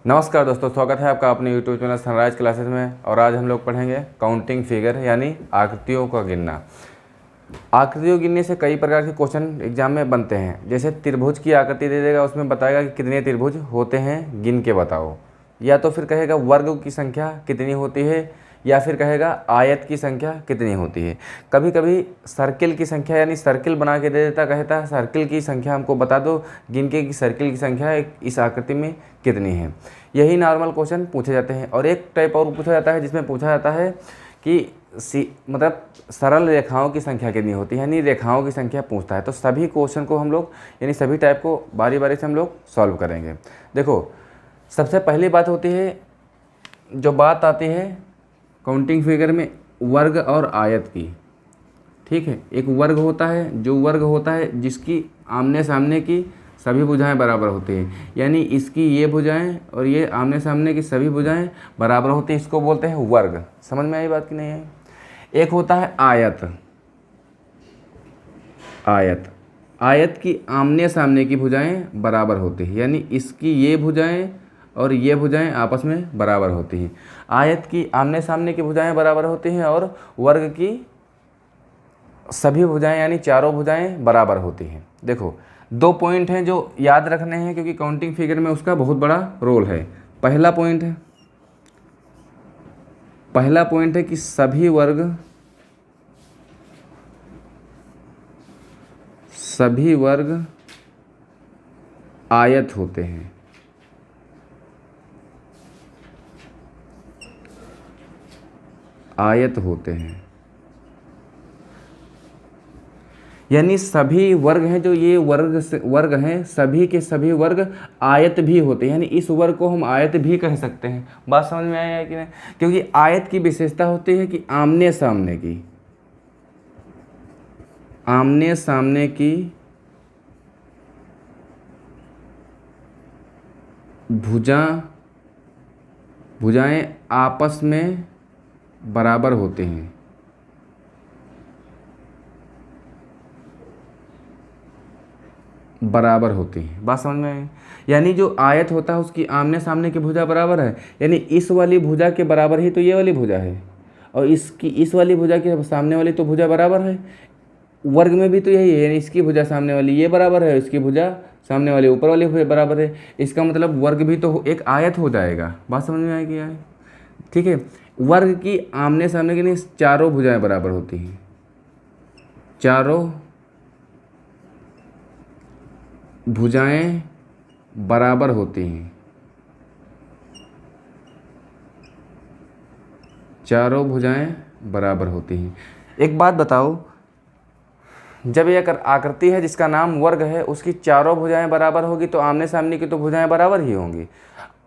नमस्कार दोस्तों, स्वागत है आपका अपने यूट्यूब चैनल सनराइज क्लासेस में। और आज हम लोग पढ़ेंगे काउंटिंग फिगर यानी आकृतियों का गिनना। आकृतियों गिनने से कई प्रकार के क्वेश्चन एग्जाम में बनते हैं। जैसे त्रिभुज की आकृति दे देगा, उसमें बताएगा कि कितने त्रिभुज होते हैं, गिन के बताओ। या तो फिर कहेगा वर्ग की संख्या कितनी होती है, या फिर कहेगा आयत की संख्या कितनी होती है। कभी कभी सर्किल की संख्या यानी सर्किल बना के दे देता, कहता है सर्किल की संख्या हमको बता दो गिन के कि सर्किल की संख्या इस आकृति में कितनी है। यही नॉर्मल क्वेश्चन पूछे जाते हैं। और एक टाइप और पूछा जाता है जिसमें पूछा जाता है कि मतलब सरल रेखाओं की संख्या कितनी होती है, यानी रेखाओं की संख्या पूछता है। तो सभी क्वेश्चन को हम लोग यानी सभी टाइप को बारी बारी से हम लोग सॉल्व करेंगे। देखो, सबसे पहली बात होती है, जो बात आती है काउंटिंग फिगर में वर्ग और आयत की। ठीक है, एक वर्ग होता है, जो वर्ग होता है जिसकी आमने सामने की सभी भुजाएं बराबर होती हैं, यानी इसकी ये भुजाएं और ये आमने सामने की सभी भुजाएं बराबर होती हैं, इसको बोलते हैं वर्ग। समझ में आई बात कि नहीं है? एक होता है आयत। आयत आयत की आमने सामने की भुजाएं बराबर होती हैं, यानी इसकी ये भुजाएं और ये भुजाएं आपस में बराबर होती हैं। आयत की आमने सामने की भुजाएं बराबर होती हैं और वर्ग की सभी भुजाएं यानी चारों भुजाएं बराबर होती हैं। देखो, दो पॉइंट हैं जो याद रखने हैं, क्योंकि काउंटिंग फिगर में उसका बहुत बड़ा रोल है। पहला पॉइंट है कि सभी वर्ग आयत होते हैं। आयत होते हैं यानी सभी वर्ग हैं, जो ये वर्ग हैं, सभी के सभी वर्ग आयत भी होते हैं, यानी इस वर्ग को हम आयत भी कह सकते हैं। बात समझ में आई है कि नहीं? क्योंकि आयत की विशेषता होती है कि आमने सामने की भुजाएं आपस में बराबर होते हैं। बात समझ में आई? यानी जो आयत होता है उसकी आमने सामने की भुजा बराबर है, यानी इस वाली भुजा के बराबर ही तो ये वाली भुजा है, और इस वाली भुजा के सामने वाली तो भुजा बराबर है। वर्ग में भी तो यही है, यानी इसकी भुजा सामने वाली ये बराबर है, इसकी भुजा सामने वाली ऊपर वाली बराबर है। इसका मतलब वर्ग भी तो एक आयत हो जाएगा। बात समझ में आएगी यार? ठीक है, वर्ग की आमने सामने की नहीं चारों भुजाएं बराबर होती हैं। चारों भुजाएं बराबर होती हैं। चारों भुजाएं बराबर होती हैं। एक बात बताओ, जब एक आकृति है जिसका नाम वर्ग है, उसकी चारों भुजाएं बराबर होगी तो आमने सामने की तो भुजाएं बराबर ही होंगी।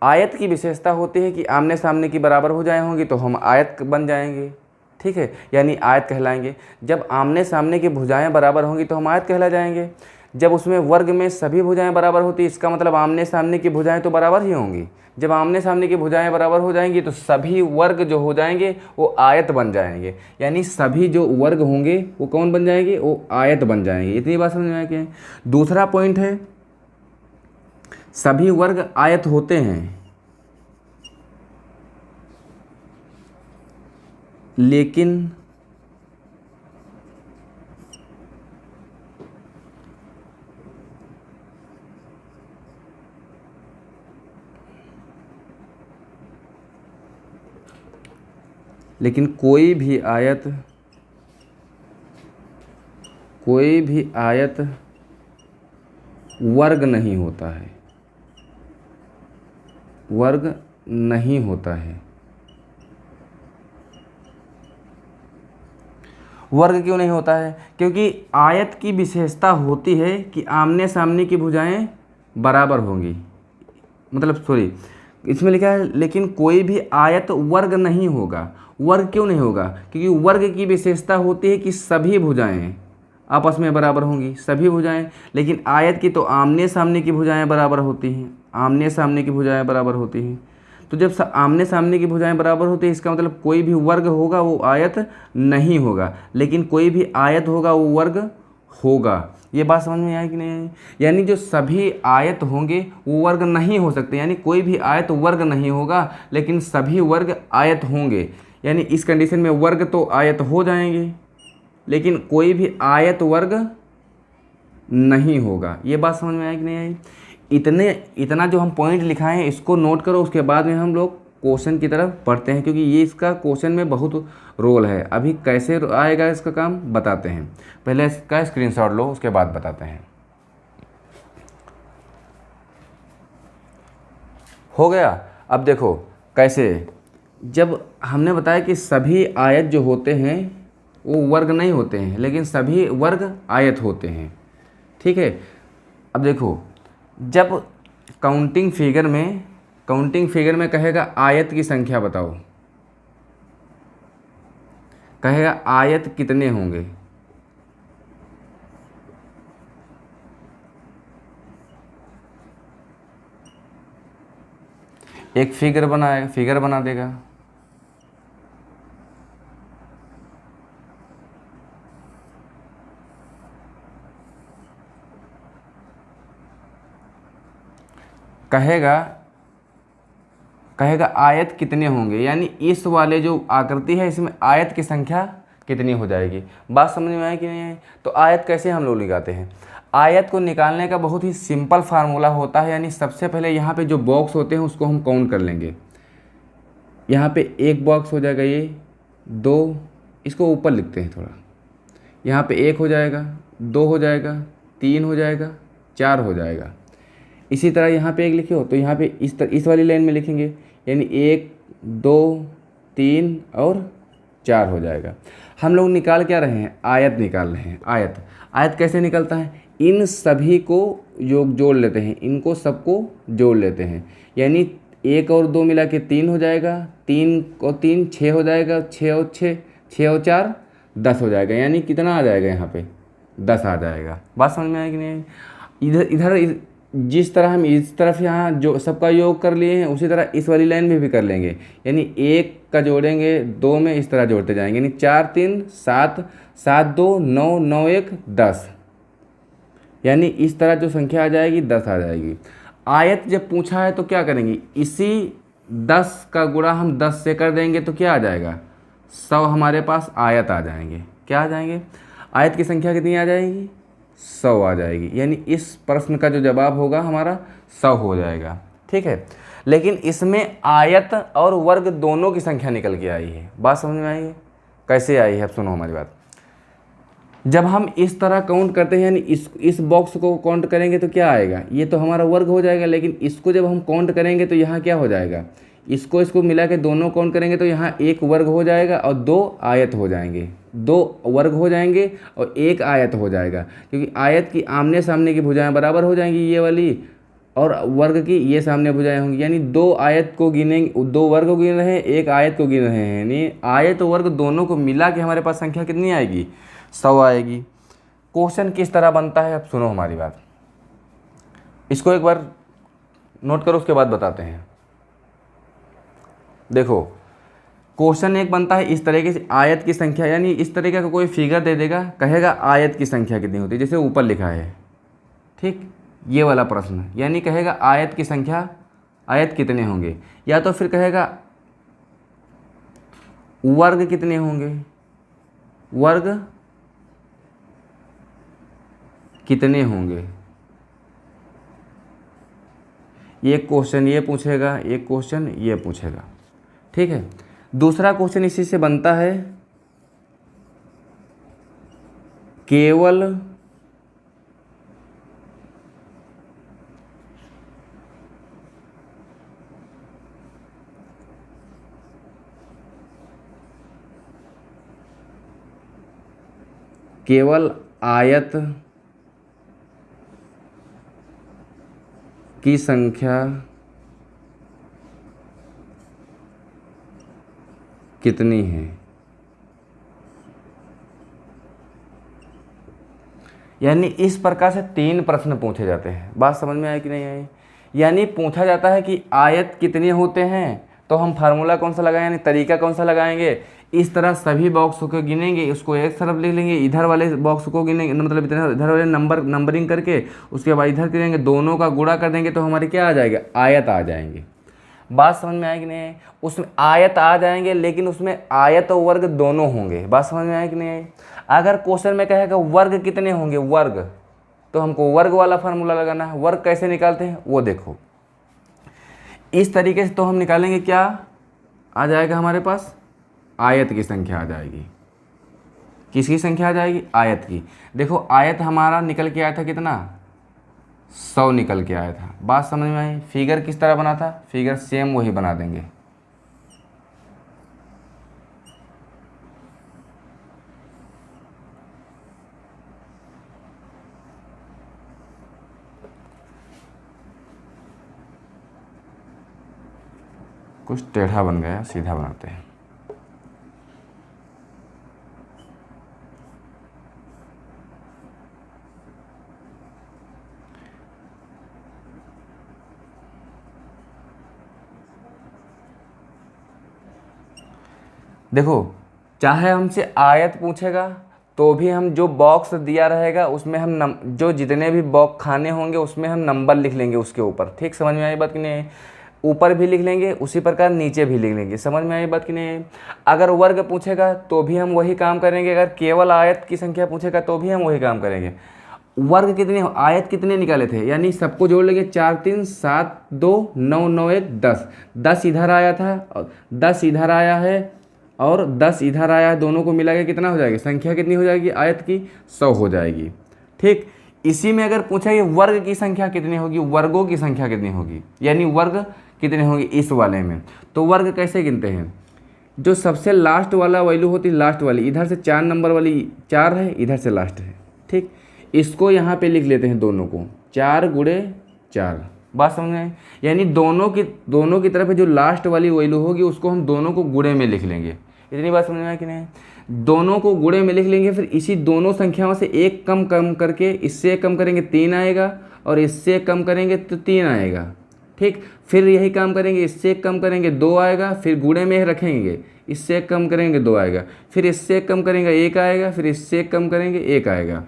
आयत की विशेषता होती है कि आमने सामने की बराबर भुजाएं होंगी तो हम आयत बन जाएंगे। ठीक है, यानी आयत कहलाएंगे। जब आमने सामने की भुजाएं बराबर होंगी तो हम आयत कहला जाएंगे। जब उसमें वर्ग में सभी भुजाएं बराबर होती, इसका मतलब आमने सामने की भुजाएं तो बराबर ही होंगी। जब आमने सामने की भुजाएं बराबर हो जाएंगी तो सभी वर्ग जो हो जाएंगे वो आयत बन जाएंगे, यानी सभी जो वर्ग होंगे वो कौन बन जाएंगे? वो आयत बन जाएंगे। इतनी बात समझ में आए क्या? दूसरा पॉइंट है, सभी वर्ग आयत होते हैं, लेकिन कोई भी आयत वर्ग नहीं होता है। वर्ग नहीं होता है। वर्ग क्यों नहीं होता है? क्योंकि आयत की विशेषता होती है कि आमने सामने की भुजाएं बराबर होंगी। मतलब सॉरी, इसमें लिखा है लेकिन कोई भी आयत वर्ग नहीं होगा। वर्ग क्यों नहीं होगा? क्योंकि वर्ग की विशेषता होती है कि सभी भुजाएं आपस में बराबर होंगी, सभी भुजाएं। लेकिन आयत की तो आमने सामने की भुजाएं बराबर होती हैं। आमने सामने की भुजाएं बराबर होती हैं। तो जब आमने सामने की भुजाएं बराबर होती है, इसका मतलब कोई भी वर्ग होगा वो आयत नहीं होगा, लेकिन कोई भी आयत होगा वो वर्ग होगा। ये बात समझ में आई कि नहीं आई? यानी जो सभी आयत होंगे वो वर्ग नहीं हो सकते, यानी कोई भी आयत वर्ग नहीं होगा, लेकिन सभी वर्ग आयत होंगे। यानी इस कंडीशन में वर्ग तो आयत हो जाएंगे, लेकिन कोई भी आयत वर्ग नहीं होगा। ये बात समझ में आई कि नहीं आई? इतना जो हम पॉइंट लिखाए हैं इसको नोट करो, उसके बाद में हम लोग क्वेश्चन की तरफ पढ़ते हैं, क्योंकि ये इसका क्वेश्चन में बहुत रोल है। अभी कैसे आएगा इसका काम बताते हैं, पहले इसका स्क्रीनशॉट लो, उसके बाद बताते हैं। हो गया। अब देखो कैसे, जब हमने बताया कि सभी आयत जो होते हैं वो वर्ग नहीं होते हैं, लेकिन सभी वर्ग आयत होते हैं, ठीक है। अब देखो, जब काउंटिंग फिगर में कहेगा आयत की संख्या बताओ, कहेगा आयत कितने होंगे, एक फिगर बना देगा। कहेगा आयत कितने होंगे, यानी इस वाले जो आकृति है इसमें आयत की संख्या कितनी हो जाएगी। बात समझ में आई कि नहीं आई? तो आयत कैसे हम लोग निकालते हैं? आयत को निकालने का बहुत ही सिंपल फार्मूला होता है। यानी सबसे पहले यहाँ पे जो बॉक्स होते हैं उसको हम काउंट कर लेंगे। यहाँ पे एक बॉक्स हो जाएगा, ये दो, इसको ऊपर लिखते हैं थोड़ा। यहाँ पे एक हो जाएगा, दो हो जाएगा, तीन हो जाएगा, चार हो जाएगा। इसी तरह यहाँ पे एक लिखे हो तो यहाँ पे इस वाली लाइन में लिखेंगे, यानी एक, दो, तीन और चार हो जाएगा। हम लोग निकाल क्या रहे हैं? आयत निकाल रहे हैं। आयत कैसे निकलता है? इन सभी को जोड़ लेते हैं, इनको सबको जोड़ लेते हैं। यानी एक और दो मिला के तीन हो जाएगा, तीन और तीन छः हो जाएगा, छः और छः और चार 10 हो जाएगा। यानी कितना आ जाएगा? यहाँ पे 10 आ जाएगा। बात समझ में आएगी नहीं? इधर जिस तरह हम इस तरफ यहाँ जो सबका योग कर लिए हैं, उसी तरह इस वाली लाइन में भी कर लेंगे। यानी एक का जोड़ेंगे दो में, इस तरह जोड़ते जाएंगे। यानी 4 3 7, 7 2 9, 9 1 10। यानी इस तरह जो संख्या आ जाएगी 10 आ जाएगी। आयत जब पूछा है तो क्या करेंगे? इसी 10 का गुणा हम 10 से कर देंगे तो क्या आ जाएगा? 100 हमारे पास आयत आ जाएंगे। क्या आ जाएंगे? आयत की संख्या कितनी आ जाएगी? 100 आ जाएगी। यानी इस प्रश्न का जो जवाब होगा हमारा 100 हो जाएगा, ठीक है। लेकिन इसमें आयत और वर्ग दोनों की संख्या निकल के आई है। बात समझ में आई है? कैसे आई है? अब सुनो हमारी बात। जब हम इस तरह काउंट करते हैं, यानी इस बॉक्स को काउंट करेंगे तो क्या आएगा? ये तो हमारा वर्ग हो जाएगा। लेकिन इसको जब हम काउंट करेंगे तो यहाँ क्या हो जाएगा? इसको मिला के दोनों काउंट करेंगे तो यहाँ एक वर्ग हो जाएगा और दो आयत हो जाएंगे। दो वर्ग हो जाएंगे और एक आयत हो जाएगा, क्योंकि आयत की आमने सामने की भुजाएं बराबर हो जाएंगी ये वाली, और वर्ग की ये सामने भुजाएं होंगी। यानी दो आयत को गिनेंगे, दो वर्ग को गिन रहे हैं, एक आयत को गिन रहे हैं। यानी आयत और वर्ग दोनों को मिला के हमारे पास संख्या कितनी आएगी? 100 आएगी। क्वेश्चन किस तरह बनता है अब सुनो हमारी बात। इसको एक बार नोट करो, उसके बाद बताते हैं। देखो, क्वेश्चन एक बनता है इस तरीके से, आयत की संख्या, यानी इस तरीके का कोई फिगर दे देगा, कहेगा आयत की संख्या कितनी होती है, जैसे ऊपर लिखा है, ठीक, ये वाला प्रश्न। यानी कहेगा आयत की संख्या, आयत कितने होंगे, या तो फिर कहेगा वर्ग कितने होंगे, वर्ग कितने होंगे। ये क्वेश्चन ये पूछेगा, एक क्वेश्चन ये पूछेगा, ठीक है। दूसरा क्वेश्चन इसी से बनता है, केवल आयत की संख्या कितनी है। यानी इस प्रकार से 3 प्रश्न पूछे जाते हैं। बात समझ में आई कि नहीं आई? यानी पूछा जाता है कि आयत कितने होते हैं, तो हम फार्मूला कौन सा लगाएं, यानी तरीका कौन सा लगाएंगे, इस तरह सभी बॉक्स को गिनेंगे, उसको एक तरफ लिख लेंगे, इधर वाले बॉक्स को गिनेंगे, मतलब इधर वाले नंबरिंग करके उसके बाद इधर करेंगे, दोनों का गुणा कर देंगे तो हमारे क्या आ जाएगा, आयत आ जाएंगे। बात समझ में आएगी नहीं? उसमें आयत आ जाएंगे, लेकिन उसमें आयत और वर्ग दोनों होंगे। बात समझ में आएगी नहीं? अगर क्वेश्चन में कहेगा वर्ग कितने होंगे, वर्ग, तो हमको वर्ग वाला फार्मूला लगाना है। वर्ग कैसे निकालते हैं वो देखो, इस तरीके से तो हम निकालेंगे, क्या आ जाएगा हमारे पास, आयत की संख्या आ जाएगी। किसकी संख्या आ जाएगी, आयत की। देखो आयत हमारा निकल के आया था कितना, 100 निकल के आया था। बात समझ में आई? फिगर किस तरह बना था, फिगर सेम वही बना देंगे। कुछ टेढ़ा बन गया, सीधा बनाते हैं। देखो चाहे हमसे आयत पूछेगा तो भी हम जो बॉक्स दिया रहेगा उसमें हम जो जितने भी बॉक्स खाने होंगे उसमें हम नंबर लिख लेंगे उसके ऊपर। ठीक, समझ में आई बात कि नहीं? ऊपर भी लिख लेंगे, उसी प्रकार नीचे भी लिख लेंगे। समझ में आई बात कि नहीं? अगर वर्ग पूछेगा तो भी हम वही काम करेंगे, अगर केवल आयत की संख्या पूछेगा तो भी हम वही काम करेंगे। वर्ग कितने, आयत कितने निकाले थे, यानी सबको जोड़ लेंगे, 4 3 7 2 9 9 1 10, 10 इधर आया था और 10 इधर आया है और 10 इधर आया है, दोनों को मिला के कितना हो जाएगी, संख्या कितनी हो जाएगी आयत की, 100 हो जाएगी। ठीक, इसी में अगर पूछा कि वर्ग की संख्या कितनी होगी, वर्गों की संख्या कितनी होगी, यानी वर्ग कितने होंगे इस वाले में, तो वर्ग कैसे गिनते हैं, जो सबसे लास्ट वाला वैल्यू होती है, लास्ट वाली, इधर से 4 नंबर वाली 4 है, इधर से लास्ट है। ठीक, इसको यहाँ पे लिख लेते हैं दोनों को, 4 गुणे 4। बात समझ में? यानी दोनों की तरफ जो लास्ट वाली वैल्यू होगी उसको हम दोनों को गुणे में लिख लेंगे। इतनी बात समझ में आया कि नहीं? दोनों को गुणे में लिख लेंगे, फिर इसी दोनों संख्याओं से एक कम करके, इससे कम करेंगे 3 आएगा और इससे कम करेंगे तो 3 आएगा। ठीक, फिर यही काम करेंगे, इससे कम करेंगे 2 आएगा, फिर गुणे में रखेंगे, इससे कम करेंगे 2 आएगा, फिर इससे कम करेंगे 1 आएगा, फिर इससे कम करेंगे 1 आएगा।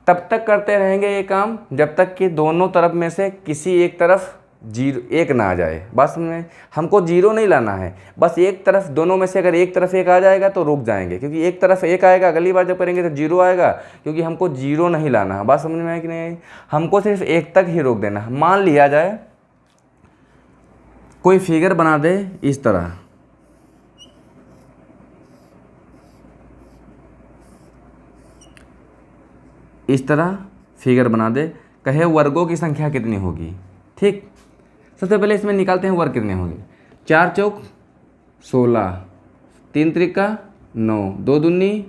तब तक करते रहेंगे ये काम जब तक कि दोनों तरफ में से किसी एक तरफ 1 ना आ जाए। बस में हमको 0 नहीं लाना है, बस एक तरफ, दोनों में से अगर एक तरफ 1 आ जाएगा तो रुक जाएंगे, क्योंकि एक तरफ 1 आएगा, अगली बार जब करेंगे तो 0 आएगा, क्योंकि हमको 0 नहीं लाना है। बात समझ में आया कि नहीं? हमको सिर्फ 1 तक ही रोक देना है। मान लिया जाए कोई फिगर बना दे इस तरह, इस तरह फिगर बना दे, कहे वर्गों की संख्या कितनी होगी। ठीक, सबसे पहले इसमें निकालते हैं वर्ग कितने होंगे। 4 चौक 16, 3 त्रिका 9, 2 दूनी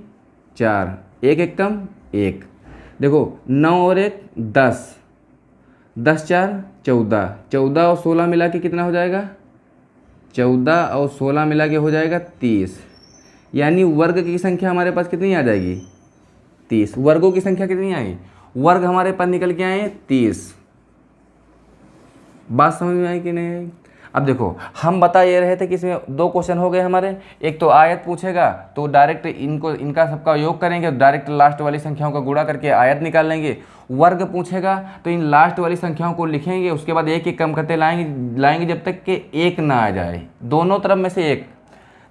4, 1 एकम 1। देखो 9 और 1 10, 10 4 14, 14 और 16 मिला के कितना हो जाएगा, 14 और 16 मिला के हो जाएगा 30। यानी वर्ग की संख्या हमारे पास कितनी आ जाएगी, 30। वर्गों की संख्या कितनी आई, वर्ग हमारे पास निकल के आए 30। बात समझ में आई कि नहीं आई? अब देखो हम बता ये रहे थे कि इसमें 2 क्वेश्चन हो गए हमारे। एक तो आयत पूछेगा तो डायरेक्ट इनका सबका योग करेंगे, डायरेक्ट लास्ट वाली संख्याओं का गुणा करके आयत निकाल लेंगे। वर्ग पूछेगा तो इन लास्ट वाली संख्याओं को लिखेंगे, उसके बाद एक एक कम करते लाएंगे जब तक कि 1 ना आ जाए, दोनों तरफ में से 1।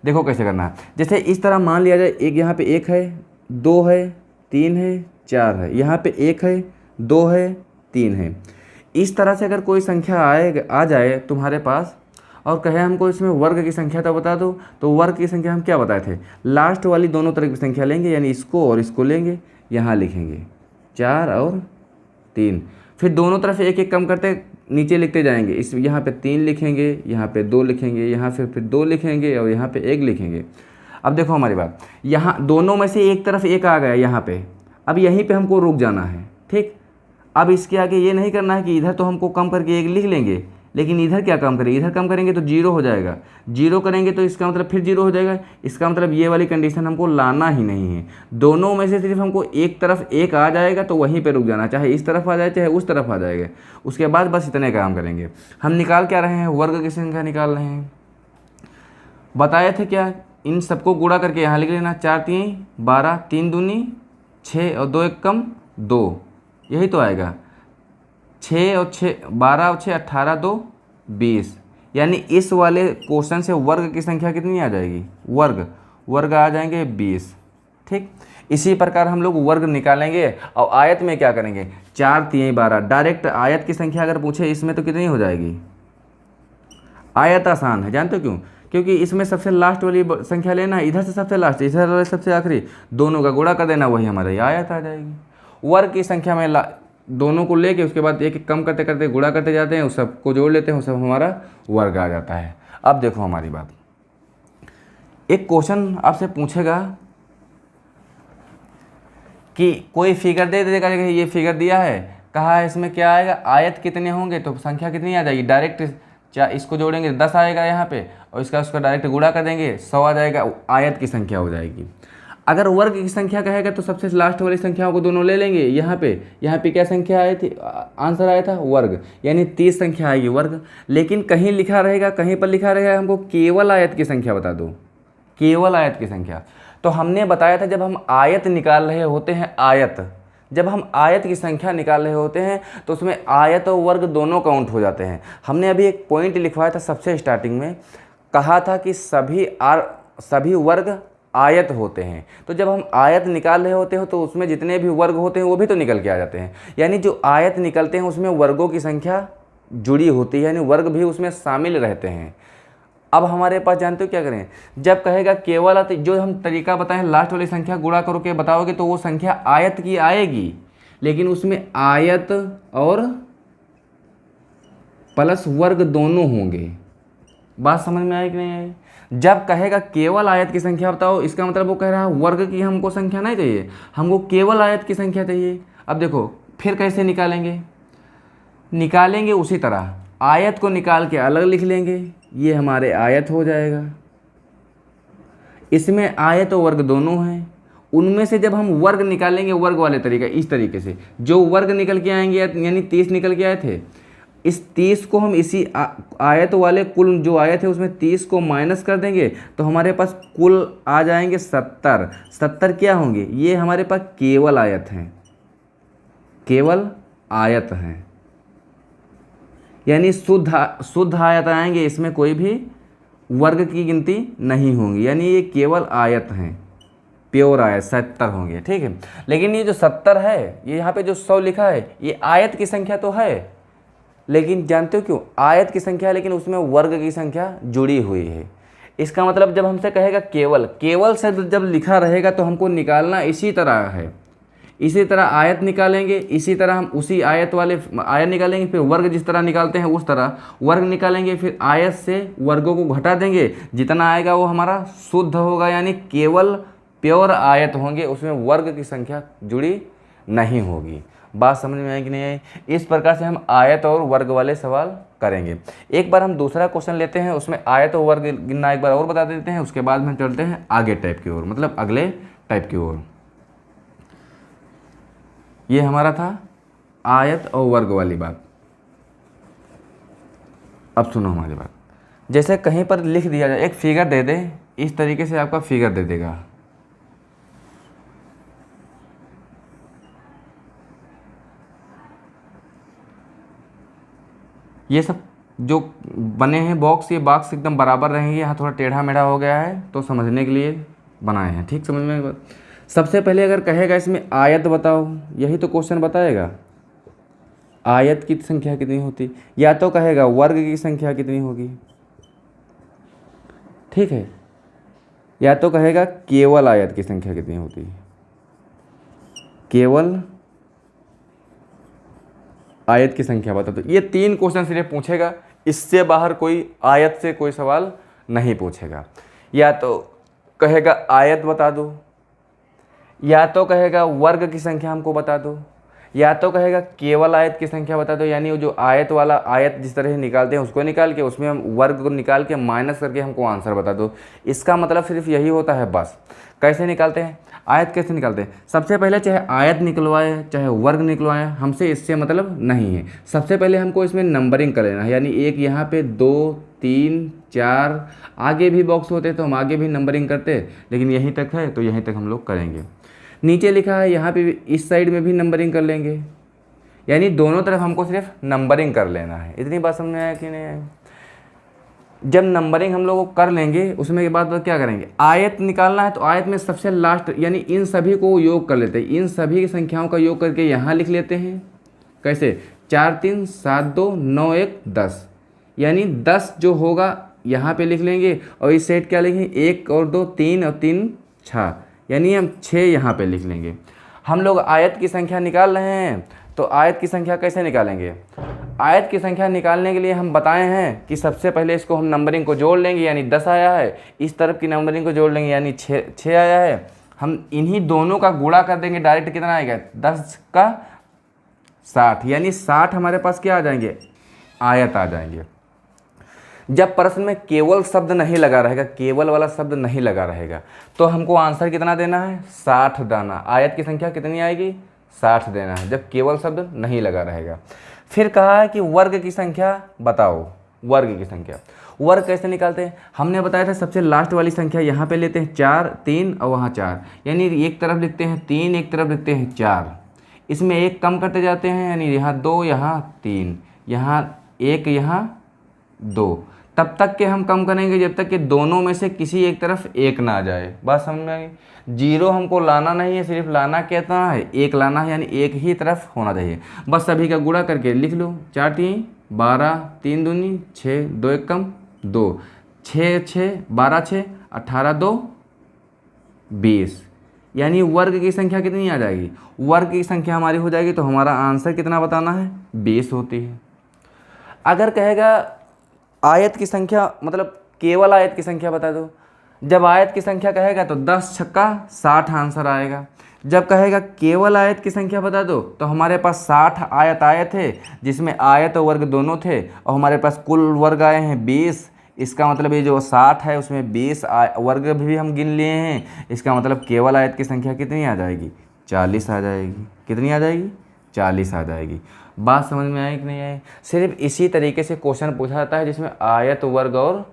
देखो कैसे करना है, जैसे इस तरह मान लिया जाए, एक यहाँ पे 1 है, 2 है, 3 है, 4 है, यहाँ पे 1 है, 2 है, 3 है। इस तरह से अगर कोई संख्या आ जाए तुम्हारे पास और कहे हमको इसमें वर्ग की संख्या तो बता दो, तो वर्ग की संख्या हम क्या बताए थे, लास्ट वाली दोनों तरह की संख्या लेंगे, यानी इसको और इसको लेंगे, यहाँ लिखेंगे 4 और 3, फिर दोनों तरफ एक एक कम करते नीचे लिखते जाएंगे। इस यहाँ पे 3 लिखेंगे, यहाँ पे 2 लिखेंगे, यहाँ फिर 2 लिखेंगे और यहाँ पे 1 लिखेंगे। अब देखो हमारी बात, यहाँ दोनों में से एक तरफ 1 आ गया यहाँ पे, अब यहीं पे हमको रुक जाना है। ठीक, अब इसके आगे ये नहीं करना है कि इधर तो हमको कम करके 1 लिख लेंगे, लेकिन इधर क्या कम करेंगे, इधर कम करेंगे तो 0 हो जाएगा, 0 करेंगे तो इसका मतलब फिर 0 हो जाएगा। इसका मतलब ये वाली कंडीशन हमको लाना ही नहीं है, दोनों में से सिर्फ हमको एक तरफ 1 आ जाएगा तो वहीं पे रुक जाना, चाहे इस तरफ आ जाए चाहे उस तरफ आ जाएगा। उसके बाद बस इतने काम करेंगे। हम निकाल क्या रहे हैं, वर्ग की संख्या निकाल रहे हैं। बताए थे क्या इन सबको गुणा करके यहाँ लिख लेना, 4 3 12, 3 दूनी 6 और 2 1 कम 2, यही तो आएगा। 6 और 6 12 और 6 18 2 20, यानी इस वाले क्वेश्चन से वर्ग की संख्या कितनी आ जाएगी, वर्ग आ जाएंगे 20। ठीक, इसी प्रकार हम लोग वर्ग निकालेंगे और आयत में क्या करेंगे, 4 3 12, डायरेक्ट आयत की संख्या अगर पूछे इसमें तो कितनी हो जाएगी। आयत आसान है, जानते हो क्यों, क्योंकि इसमें सबसे लास्ट वाली संख्या लेना, इधर से सबसे लास्ट, इधर वाले सबसे आखिरी, दोनों का गुणा कर देना, वही हमारी आयत आ जाएगी। वर्ग की संख्या में दोनों को लेके उसके बाद एक एक कम करते करते गुणा करते जाते हैं, उस सबको जोड़ लेते हैं, उस सब हमारा वर्ग आ जाता है। अब देखो हमारी बात, एक क्वेश्चन आपसे पूछेगा कि कोई फिगर दे देगा, ये फिगर दिया है, कहा है इसमें क्या आएगा, आयत कितने होंगे, तो संख्या कितनी आ जाएगी, डायरेक्ट इसको जोड़ेंगे 10 आएगा यहाँ पे, और उसका डायरेक्ट गुणा कर देंगे 100 आ जाएगा, आयत की संख्या हो जाएगी। अगर वर्ग की संख्या कहेगा तो सबसे लास्ट वाली संख्याओं को दोनों ले लेंगे, यहाँ पे क्या संख्या आई थी, आंसर आया था वर्ग, यानी 30 संख्या आएगी वर्ग। लेकिन कहीं लिखा रहेगा, कहीं पर लिखा रहेगा हमको केवल आयत की संख्या बता दो, केवल आयत की संख्या। तो हमने बताया था जब हम आयत निकाल रहे होते हैं, जब हम आयत की संख्या निकाल रहे होते हैं तो उसमें आयत और वर्ग दोनों काउंट हो जाते हैं। हमने अभी एक पॉइंट लिखवाया था सबसे स्टार्टिंग में, कहा था कि सभी वर्ग आयत होते हैं। तो जब हम आयत निकाल रहे होते हो तो उसमें जितने भी वर्ग होते हैं वो भी तो निकल के आ जाते हैं, यानी जो आयत निकलते हैं उसमें वर्गों की संख्या जुड़ी होती है, यानी वर्ग भी उसमें शामिल रहते हैं। अब हमारे पास जानते हो क्या करें, जब कहेगा केवल, जो हम तरीका बताएं लास्ट वाली संख्या गुणा करो के बताओगे तो वो संख्या आयत की आएगी, लेकिन उसमें आयत और प्लस वर्ग दोनों होंगे। बात समझ में आई कि नहीं आई। जब कहेगा केवल आयत की संख्या बताओ, इसका मतलब वो कह रहा है वर्ग की हमको संख्या नहीं चाहिए, हमको केवल आयत की संख्या चाहिए। अब देखो फिर कैसे निकालेंगे उसी तरह, आयत को निकाल के अलग लिख लेंगे, ये हमारे आयत हो जाएगा। इसमें आयत और वर्ग दोनों हैं, उनमें से जब हम वर्ग निकालेंगे वर्ग वाले तरीका, इस तरीके से जो वर्ग निकल के आएंगे, यानी 30 निकल के आए थे, इस 30 को हम इसी आयत वाले कुल जो आयत है उसमें 30 को माइनस कर देंगे तो हमारे पास कुल आ जाएंगे 70 क्या होंगे, ये हमारे पास केवल आयत हैं, केवल आयत हैं, यानी शुद्ध आयत आएंगे, इसमें कोई भी वर्ग की गिनती नहीं होंगी, यानी ये केवल आयत हैं, प्योर आयत 70 होंगे। ठीक है, लेकिन ये जो 70 है, ये यहाँ पे जो 100 लिखा है, ये आयत की संख्या तो है, लेकिन जानते हो क्यों, आयत की संख्या लेकिन उसमें वर्ग की संख्या जुड़ी हुई है। इसका मतलब जब हमसे कहेगा केवल से जब लिखा रहेगा तो हमको निकालना इसी तरह है, इसी तरह आयत निकालेंगे, इसी तरह हम उसी आयत वाले आयत निकालेंगे, फिर वर्ग जिस तरह निकालते हैं उस तरह वर्ग निकालेंगे, फिर आयत से वर्गों को घटा देंगे, जितना आएगा वो हमारा शुद्ध होगा, यानी केवल प्योर आयत होंगे, उसमें वर्ग की संख्या जुड़ी नहीं होगी। बात समझ में आई कि नहीं आई। इस प्रकार से हम आयत और वर्ग वाले सवाल करेंगे। एक बार हम दूसरा क्वेश्चन लेते हैं, उसमें आयत और वर्ग गिनना एक बार और बता देते हैं, उसके बाद हम चलते हैं आगे टाइप की ओर, मतलब अगले टाइप की ओर। ये हमारा था आयत और वर्ग वाली बात। अब सुनो हमारी बात, जैसे कहीं पर लिख दिया जाए, एक फिगर दे दे, इस तरीके से आपका फिगर दे देगा, ये सब जो बने हैं बॉक्स, ये बॉक्स एकदम बराबर रहेंगे, यहाँ थोड़ा टेढ़ा मेढ़ा हो गया है तो समझने के लिए बनाए हैं। ठीक, समझ में। सबसे पहले अगर कहेगा इसमें आयत बताओ, यही तो क्वेश्चन बताएगा, आयत की संख्या कितनी होती, या तो कहेगा वर्ग की संख्या कितनी होगी, ठीक है, या तो कहेगा केवल आयत की संख्या कितनी होती, केवल आयत की संख्या बता दो। ये 3 क्वेश्चन सिर्फ पूछेगा, इससे बाहर कोई आयत से कोई सवाल नहीं पूछेगा। या तो कहेगा आयत बता दो, या तो कहेगा वर्ग की संख्या हमको बता दो, या तो कहेगा केवल आयत की संख्या बता दो, यानी वो जो आयत वाला आयत जिस तरह निकालते हैं उसको निकाल के उसमें हम वर्ग को निकाल के माइनस करके हमको आंसर बता दो। इसका मतलब सिर्फ यही होता है बस। कैसे निकालते हैं आयत, कैसे निकालते हैं, सबसे पहले चाहे आयत निकलवाए चाहे वर्ग निकलवाए, हमसे इससे मतलब नहीं है। सबसे पहले हमको इसमें नंबरिंग कर लेना है, यानी एक यहाँ पे 2 3 4 आगे भी बॉक्स होते तो हम आगे भी नंबरिंग करते, लेकिन यहीं तक है तो यहीं तक हम लोग करेंगे। नीचे लिखा है यहाँ पे भी, इस साइड में भी नंबरिंग कर लेंगे, यानी दोनों तरफ हमको सिर्फ नंबरिंग कर लेना है। इतनी बात समझ में आया कि नहीं आया? जब नंबरिंग हम लोग कर लेंगे उसमें के बाद क्या करेंगे, आयत निकालना है, तो आयत में सबसे लास्ट यानी इन सभी को योग कर लेते हैं, इन सभी संख्याओं का योग करके यहाँ लिख लेते हैं। कैसे, 4 3 7 2 9 1 10, यानी 10 जो होगा यहाँ पे लिख लेंगे, और इस सेट क्या लिखेंगे, 1 और 2 3 और 3 6, यानी हम 6 यहाँ पे लिख लेंगे। हम लोग आयत की संख्या निकाल रहे हैं, तो आयत की संख्या कैसे निकालेंगे? आयत की संख्या निकालने के लिए हम बताए हैं कि सबसे पहले इसको हम नंबरिंग को जोड़ लेंगे, यानी 10 आया है, इस तरफ की नंबरिंग को जोड़ लेंगे यानी 6 आया है। हम इन्हीं दोनों का गुणा कर देंगे, डायरेक्ट कितना आएगा, 10 का 60, यानी 60 हमारे पास क्या आ जाएंगे, आयत आ जाएंगे। जब प्रश्न में केवल शब्द नहीं लगा रहेगा, केवल वाला शब्द नहीं लगा रहेगा, तो हमको आंसर कितना देना है, 60 देना। आयत की संख्या कितनी आएगी, 60 देना है, जब केवल शब्द नहीं लगा रहेगा। फिर कहा है कि वर्ग की संख्या बताओ, वर्ग की संख्या। वर्ग कैसे निकालते हैं, हमने बताया था सबसे लास्ट वाली संख्या यहाँ पे लेते हैं 4 3 और वहाँ 4, यानी एक तरफ लिखते हैं 3, एक तरफ लिखते हैं 4, इसमें एक कम करते जाते हैं, यानी यहाँ 2 यहाँ 3 यहाँ 1 यहाँ 2, तब तक के हम कम करेंगे जब तक कि दोनों में से किसी एक तरफ एक ना आ जाए। बात समझ में आ गई? 0 हमको लाना नहीं है, सिर्फ लाना कितना है, 1 लाना है, यानी एक ही तरफ होना चाहिए। बस सभी का गुणा करके लिख लो, 4 3 12 3 दूनी 6 2 1 कम 2 6 6 12 6 18 2 20, यानी वर्ग की संख्या कितनी आ जाएगी, वर्ग की संख्या हमारी हो जाएगी, तो हमारा आंसर कितना बताना है, 20 होती है। अगर कहेगा आयत की संख्या मतलब केवल आयत की संख्या बता दो, जब आयत की संख्या कहेगा तो 10 छक्का 60 आंसर आएगा। जब कहेगा केवल आयत की संख्या बता दो, तो हमारे पास 60 आयत आए थे, जिसमें आयत और वर्ग दोनों थे, और हमारे पास कुल वर्ग आए हैं 20। इसका मतलब ये जो 60 है उसमें 20 वर्ग भी हम गिन लिए हैं। इसका मतलब केवल आयत की संख्या कितनी आ जाएगी, 40 आ जाएगी। कितनी आ जाएगी, 40 आ जाएगी। बात समझ में आई कि नहीं आई? सिर्फ इसी तरीके से क्वेश्चन पूछा जाता है जिसमें आयत वर्ग और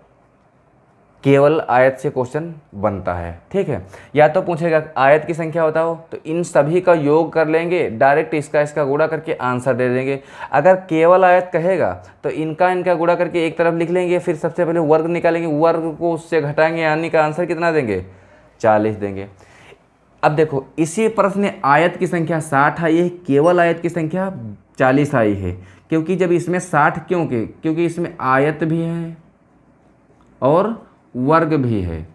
केवल आयत से क्वेश्चन बनता है। ठीक है, या तो पूछेगा आयत की संख्या बताओ, तो इन सभी का योग कर लेंगे, डायरेक्ट इसका गुणा करके आंसर दे देंगे। अगर केवल आयत कहेगा तो इनका गुणा करके एक तरफ लिख लेंगे, फिर सबसे पहले वर्ग निकालेंगे, वर्ग को उससे घटाएंगे, यानी का आंसर कितना देंगे, 40 देंगे। अब देखो इसी प्रश्न में आयत की संख्या 60 आई है, केवल आयत की संख्या 40 आई है, क्योंकि जब इसमें 60 क्योंकि इसमें आयत भी है और वर्ग भी है।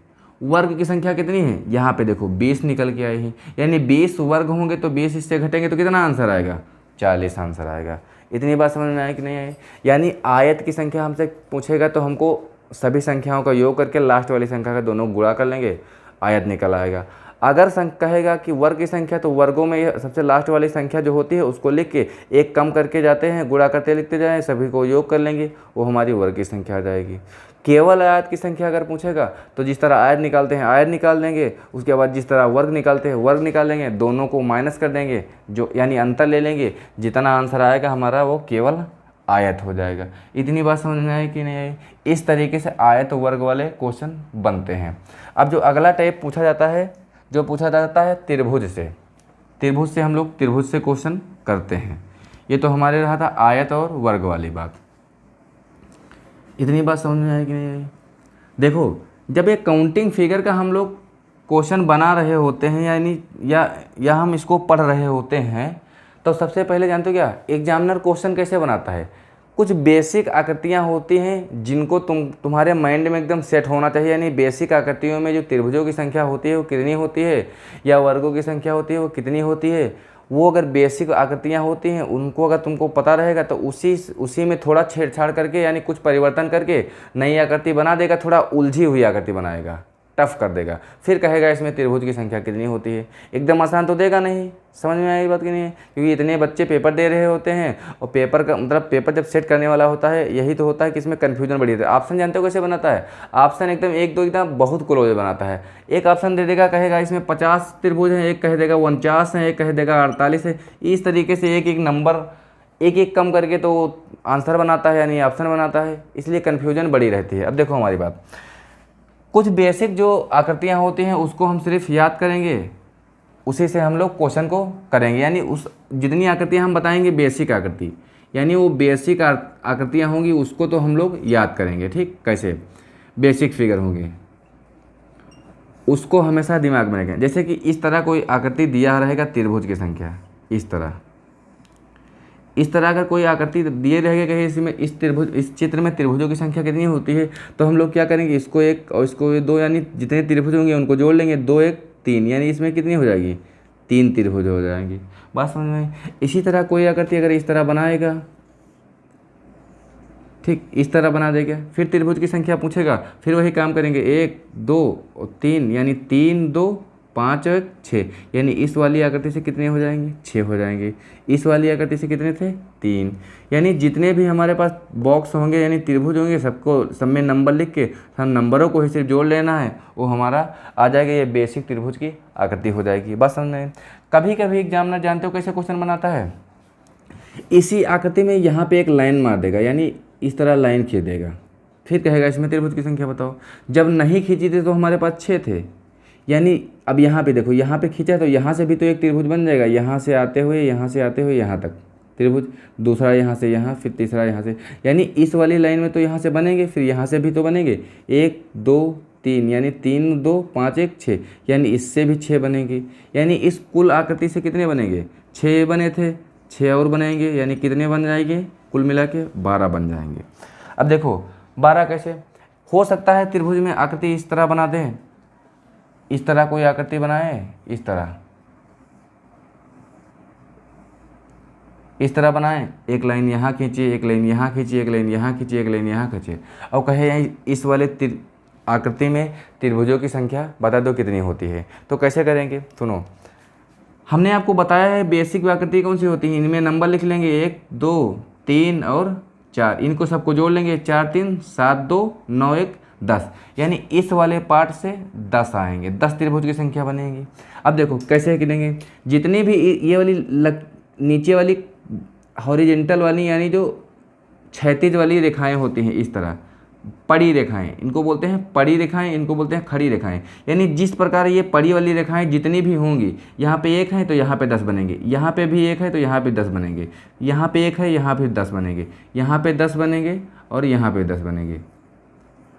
वर्ग की संख्या कितनी है, यहाँ पे देखो 20 निकल के आई है, यानी 20 वर्ग होंगे तो 20 इससे घटेंगे तो कितना आंसर आएगा, 40 आंसर आएगा। इतनी बात समझ में आई कि नहीं आई? यानी आयत की संख्या हमसे पूछेगा तो हमको सभी संख्याओं का योग करके लास्ट वाली संख्या का दोनों गुणा कर लेंगे, आयत निकल आएगा। अगर कहेगा कि वर्ग की संख्या, तो वर्गों में सबसे लास्ट वाली संख्या जो होती है उसको लिख के एक कम करके जाते हैं, गुणा करते लिखते जाएं, सभी को योग कर लेंगे, वो हमारी वर्ग की संख्या आ जाएगी। केवल आयत की संख्या अगर पूछेगा तो जिस तरह आयत निकालते हैं आयत निकाल देंगे, उसके बाद जिस तरह वर्ग निकालते हैं वर्ग निकाल देंगे, दोनों को माइनस कर देंगे, जो यानी अंतर ले लेंगे, जितना आंसर आएगा हमारा वो केवल आयत हो जाएगा। इतनी बात समझ में आई कि नहीं आई? इस तरीके से आयत वर्ग वाले क्वेश्चन बनते हैं। अब जो अगला टाइप पूछा जाता है, जो पूछा जाता है त्रिभुज से, त्रिभुज से हम लोग त्रिभुज से क्वेश्चन करते हैं। ये तो हमारे रहा था आयत और वर्ग वाली बात। इतनी बात समझ में आई कि नहीं आई? देखो जब एक काउंटिंग फिगर का हम लोग क्वेश्चन बना रहे होते हैं, यानी या हम इसको पढ़ रहे होते हैं, तो सबसे पहले जानते हो क्या एग्जामिनर क्वेश्चन कैसे बनाता है? कुछ बेसिक आकृतियाँ होती हैं जिनको तुम्हारे माइंड में एकदम सेट होना चाहिए। यानी बेसिक आकृतियों में जो त्रिभुजों की संख्या होती है वो कितनी होती है, या वर्गों की संख्या होती है वो कितनी होती है, वो अगर बेसिक आकृतियाँ होती हैं उनको अगर तुमको पता रहेगा तो उसी में थोड़ा छेड़छाड़ करके यानी कुछ परिवर्तन करके नई आकृति बना देगा, थोड़ा उलझी हुई आकृति बनाएगा, टफ कर देगा, फिर कहेगा इसमें त्रिभुज की संख्या कितनी होती है। एकदम आसान तो देगा नहीं। समझ में आई बात कि नहीं है? क्योंकि इतने बच्चे पेपर दे रहे होते हैं, और पेपर का मतलब पेपर जब सेट करने वाला होता है यही तो होता है कि इसमें कन्फ्यूजन बढ़ी है। ऑप्शन जानते हो कैसे बनाता है? ऑप्शन एकदम 1 2 एकदम बहुत क्लोज बनाता है। एक ऑप्शन दे देगा, कहेगा इसमें 50 त्रिभुज हैं, एक कह देगा 49 है, एक कह देगा 48 है। इस तरीके से एक एक नंबर एक एक कम करके तो आंसर बनाता है यानी ऑप्शन बनाता है, इसलिए कन्फ्यूजन बड़ी रहती है। अब देखो हमारी बात, कुछ बेसिक जो आकृतियाँ होती हैं उसको हम सिर्फ याद करेंगे, उसी से हम लोग क्वेश्चन को करेंगे। यानी उस जितनी आकृतियाँ हम बताएंगे बेसिक आकृति, यानी वो बेसिक आकृतियाँ होंगी उसको तो हम लोग याद करेंगे। ठीक, कैसे बेसिक फिगर होंगे उसको हमेशा दिमाग में रखें। जैसे कि इस तरह कोई आकृति दिया रहेगा त्रिभुज की संख्या, इस तरह अगर कोई आकृति दिए रहेगा कहीं इसमें इस चित्र में त्रिभुजों की संख्या कितनी होती है, तो हम लोग क्या करेंगे, इसको एक और इसको दो, यानी जितने त्रिभुज होंगे उनको जोड़ लेंगे, 2 1 3, यानी इसमें कितनी हो जाएगी, 3 त्रिभुज हो जाएंगी। बात समझ में। इसी तरह कोई आकृति अगर इस तरह बनाएगा, ठीक इस तरह बना देगा, फिर त्रिभुज की संख्या पूछेगा, फिर वही काम करेंगे, 1 2 और 3, यानी 3 2 5 और 6, यानी इस वाली आकृति से कितने हो जाएंगे, 6 हो जाएंगे। इस वाली आकृति से कितने थे, 3। यानी जितने भी हमारे पास बॉक्स होंगे यानी त्रिभुज होंगे, सब में नंबर लिख के हम नंबरों को ही सिर्फ जोड़ लेना है, वो हमारा आ जाएगा, ये बेसिक त्रिभुज की आकृति हो जाएगी। बस समझ में। कभी कभी एग्जामिनर जानते हो कैसे क्वेश्चन बनाता है, इसी आकृति में यहाँ पे एक लाइन मार देगा, यानी इस तरह लाइन खींच देगा, फिर कहेगा इसमें त्रिभुज की संख्या बताओ। जब नहीं खींची थी तो हमारे पास 6 थे, यानी अब यहाँ पे देखो, यहाँ पे खींचा तो यहाँ से भी तो एक त्रिभुज बन जाएगा, यहाँ से आते हुए यहाँ तक त्रिभुज, दूसरा यहाँ से यहाँ, फिर तीसरा यहाँ से, यानी इस वाली लाइन में तो यहाँ से बनेंगे, फिर यहाँ से भी तो बनेंगे, 1 2 3, यानी 3 2 5 1 6, यानी इससे भी 6 बनेंगे। यानी इस कुल आकृति से कितने बनेंगे, 6 बने थे, 6 और बनाएंगे, यानी कितने बन जाएंगे, कुल मिला के 12 बन जाएंगे। अब देखो 12 कैसे हो सकता है, त्रिभुज में आकृति इस तरह बना दें, इस तरह कोई आकृति बनाए, इस तरह बनाएं, एक लाइन यहाँ खींचिए, एक लाइन यहाँ खींचिए, एक लाइन यहाँ खींचिए, एक लाइन यहाँ खींचिए, और कहे यहाँ इस वाले आकृति में त्रिभुजों की संख्या बता दो कितनी होती है। तो कैसे करेंगे, सुनो, हमने आपको बताया है बेसिक आकृति कौन सी होती है, इनमें नंबर लिख लेंगे 1 2 3 और 4, इनको सबको जोड़ लेंगे, 4 3 7 2 9 1 10, यानी इस वाले पार्ट से 10 आएंगे, 10 त्रिभुज की संख्या बनेगी। अब देखो कैसे गिनेंगे, जितनी भी ये वाली नीचे वाली हॉरिजेंटल वाली यानी जो क्षैतिज वाली रेखाएं होती हैं, इस तरह पड़ी रेखाएं, इनको बोलते हैं पड़ी रेखाएं, इनको बोलते हैं खड़ी रेखाएं। यानी जिस प्रकार ये पड़ी वाली रेखाएं जितनी भी होंगी, यहाँ पे 1 है तो यहाँ पे 10 बनेंगे, यहाँ पे भी 1 है तो यहाँ पे 10 बनेंगे, यहाँ पे 1 है यहाँ पे 10 बनेंगे, यहाँ पे 10 बनेंगे और यहाँ पे 10 बनेंगे।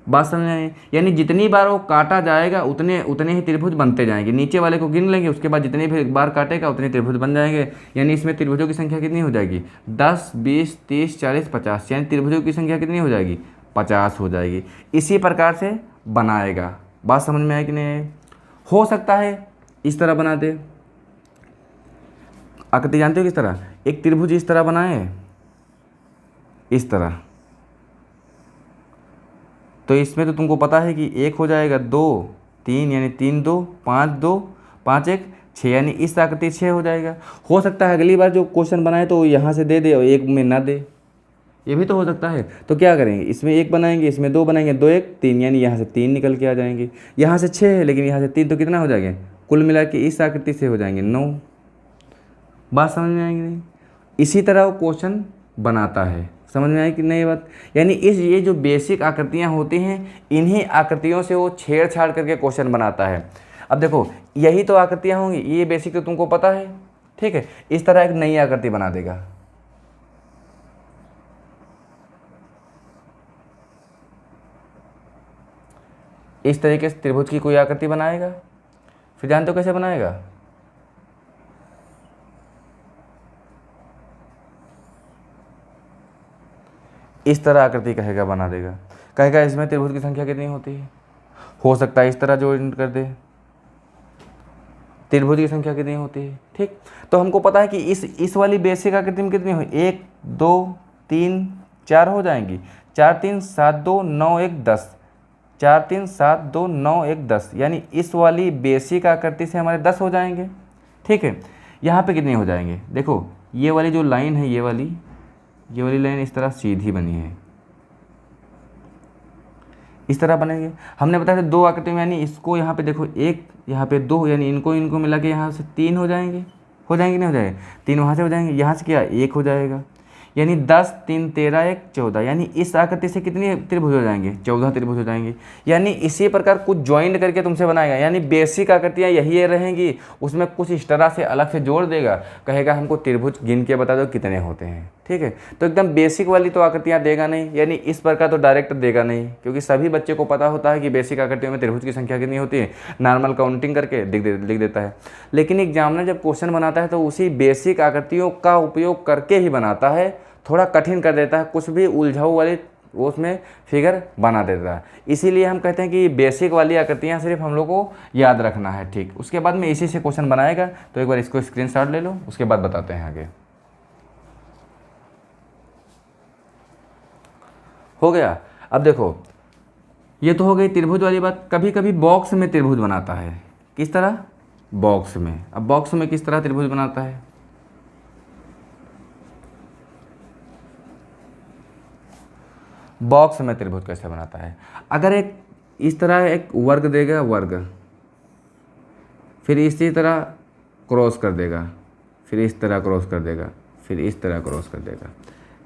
बात समझ में आई? यानी जितनी बार वो काटा जाएगा उतने ही त्रिभुज बनते जाएंगे। नीचे वाले को गिन लेंगे, उसके बाद जितनी भी बार काटेगा उतने त्रिभुज बन जाएंगे। यानी इसमें त्रिभुजों की संख्या कितनी हो जाएगी, 10 20 30 40 50, यानी त्रिभुजों की संख्या कितनी हो जाएगी, 50 हो जाएगी। इसी प्रकार से बनाएगा। बात समझ में आए कि नहीं? हो सकता है इस तरह बना दे। आकृति जानते हो किस तरह, एक त्रिभुज इस तरह बनाए, इस तरह, तो इसमें तो तुमको पता है कि 1 हो जाएगा, 2 3, यानी 3 2 5 2 5 1 6, यानी इस आकृति 6 हो जाएगा। हो सकता है अगली बार जो क्वेश्चन बनाए तो यहाँ से दे दे और 1 में ना दे, ये भी तो हो सकता है। तो क्या करेंगे, इसमें 1 बनाएंगे, इसमें 2 बनाएंगे, 2 1 3, यानी यहाँ से 3 निकल के आ जाएंगे। यहाँ से 6 है लेकिन यहाँ से 3, तो कितना हो जाएंगे, कुल मिला के इस आकृति से हो जाएंगे 9। बात समझ में आएगी नहीं? इसी तरह वो क्वेश्चन बनाता है। समझ में आई कि नहीं बात? यानी ये जो बेसिक आकृतियाँ होती हैं, इन्हीं आकृतियों से वो छेड़छाड़ करके क्वेश्चन बनाता है। अब देखो यही तो आकृतियाँ होंगी, ये बेसिक तो तुमको पता है, ठीक है। इस तरह एक नई आकृति बना देगा, इस तरीके से त्रिभुज की कोई आकृति बनाएगा। फिर जानते हो कैसे बनाएगा, इस तरह आकृति कहेगा, बना देगा, कहेगा इसमें त्रिभुज की संख्या कितनी होती है। हो सकता है इस तरह जॉइन कर दे, त्रिभुज की संख्या कितनी होती है, ठीक। तो हमको पता है कि इस वाली बेसिक आकृति में कितनी हुई, 1 2 3 4 हो जाएंगी, 4 3 7 2 9 1 10, 4 3 7 2 9 1 10, यानी इस वाली बेसिक आकृति से हमारे 10 हो जाएंगे, ठीक है। यहाँ पे कितने हो जाएंगे, देखो ये वाली जो लाइन है, ये वाली लाइन इस तरह सीधी बनी है, इस तरह बनेंगे। हमने बताया था 2 आकृति में, यानी इसको यहाँ पे देखो 1 यहाँ पे 2, यानी इनको मिला के यहाँ से 3 हो जाएंगे नहीं हो जाएंगे, 3 वहाँ से हो जाएंगे, यहाँ से क्या 1 हो जाएगा। यानी 10 3 13 1 14, यानी इस आकृति से कितनी त्रिभुज हो जाएंगे, 14 त्रिभुज हो जाएंगे। यानी इसी प्रकार कुछ ज्वाइंट करके तुमसे बनाएगा, यानी बेसिक आकृतियाँ यही रहेंगी, उसमें कुछ इस तरह से अलग से जोड़ देगा, कहेगा हमको त्रिभुज गिन के बता दो कितने होते हैं। ठीक है, तो एकदम बेसिक वाली तो आकृतियाँ देगा नहीं, यानी इस प्रकार तो डायरेक्ट देगा नहीं, क्योंकि सभी बच्चे को पता होता है कि बेसिक आकृतियों में त्रिभुज की संख्या कितनी होती है, नॉर्मल काउंटिंग करके लिख देता है। लेकिन एग्जामिनर जब क्वेश्चन बनाता है तो उसी बेसिक आकृतियों का उपयोग करके ही बनाता है, थोड़ा कठिन कर देता है, कुछ भी उलझाऊ वाली वो उसमें फिगर बना देता है। इसीलिए हम कहते हैं कि बेसिक वाली आकृतियाँ सिर्फ हम लोग को याद रखना है। ठीक, उसके बाद में इसी से क्वेश्चन बनाएगा, तो एक बार इसको स्क्रीनशॉट ले लो, उसके बाद बताते हैं आगे। हो गया। अब देखो, ये तो हो गई त्रिभुज वाली बात। कभी कभी बॉक्स में त्रिभुज बनाता है, किस तरह, बॉक्स में। अब बॉक्स में किस तरह त्रिभुज बनाता है, बॉक्स में त्रिभुज कैसे बनाता है। अगर एक इस तरह एक वर्ग देगा, वर्ग, फिर इसी तरह क्रॉस कर देगा, फिर इस तरह क्रॉस कर देगा, फिर इस तरह क्रॉस कर देगा,